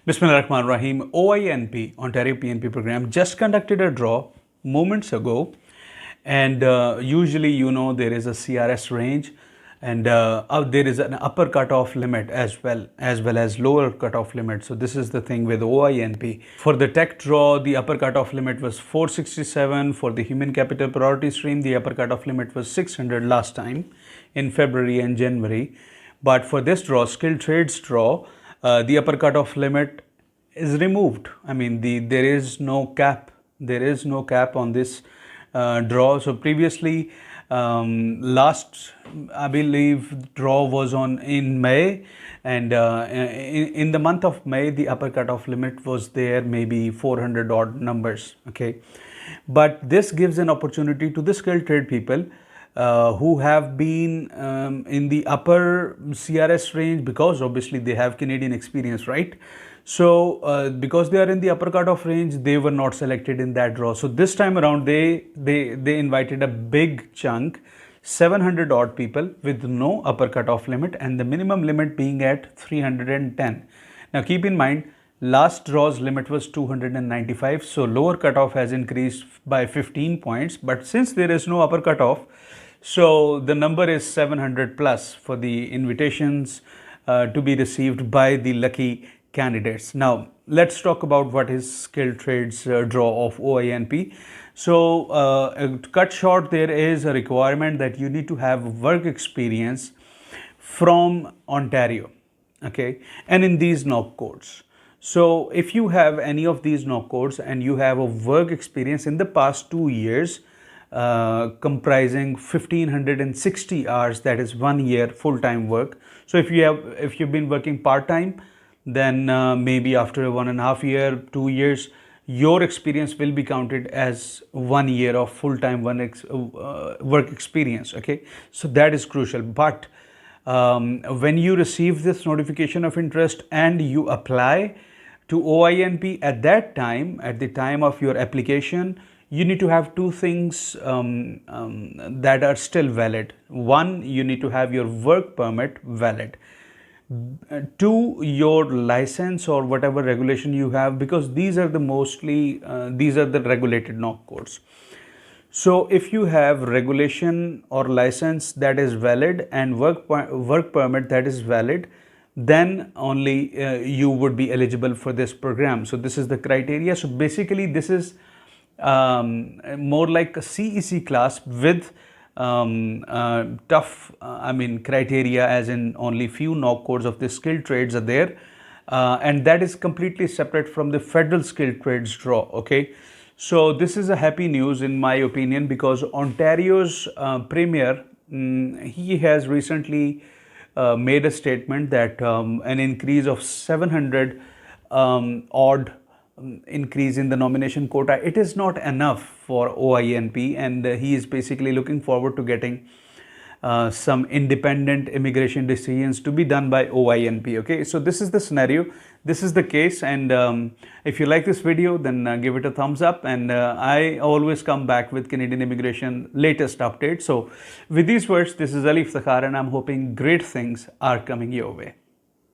Bismillahirrahmanirrahim. OINP, Ontario PNP program, just conducted a draw moments ago. And usually, there is a CRS range, and there is an upper cutoff limit as well as lower cutoff limit. So this is the thing with OINP. For the tech draw, the upper cutoff limit was 467. For the human capital priority stream, the upper cutoff limit was 600 last time in February and January. But for this draw, skilled trades draw, the upper cutoff limit is removed. I mean, there is no cap. There is no cap on this draw. So previously, last, I believe, draw was in May, and in the month of May, the upper cutoff limit was there, maybe 400 odd numbers. Okay, but this gives an opportunity to the skilled trade people who have been in the upper CRS range, because obviously they have Canadian experience, right? So because they are in the upper cutoff range, they were not selected in that draw. So this time around, they invited a big chunk, 700 odd people with no upper cutoff limit, and the minimum limit being at 310. Now keep in mind, last draw's limit was 295, so lower cutoff has increased by 15 points. But since there is no upper cutoff, so the number is 700 plus for the invitations to be received by the lucky candidates. Now let's talk about what is skilled trades draw of OINP. So to cut short, there is a requirement that you need to have work experience from Ontario, okay, and in these NOC codes. So if you have any of these NOC codes and you have a work experience in the past 2 years, comprising 1560 hours, that is 1 year full-time work. So if you've been working part-time, then maybe after 1.5 years, 2 years, your experience will be counted as 1 year of full-time work experience. Okay, so that is crucial. But when you receive this notification of interest and you apply to OINP, at that time, at the time of your application, you need to have two things that are still valid. One, you need to have your work permit valid. Two, your license or whatever regulation you have, because these are the regulated NOC codes. So if you have regulation or license that is valid and work permit that is valid, then only you would be eligible for this program. So this is the criteria. So basically this is more like a CEC class with tough criteria, as in only few NOC codes of the skilled trades are there, and that is completely separate from the federal skilled trades draw. Okay, so this is a happy news in my opinion, because Ontario's premier, he has recently made a statement that an increase of 700 odd increase in the nomination quota, it is not enough for OINP, and he is basically looking forward to getting some independent immigration decisions to be done by OINP. Okay, so this is the scenario, this is the case, and if you like this video, then give it a thumbs up, and I always come back with Canadian immigration latest updates. So with these words, this is Ali Iftikhar, and I'm hoping great things are coming your way.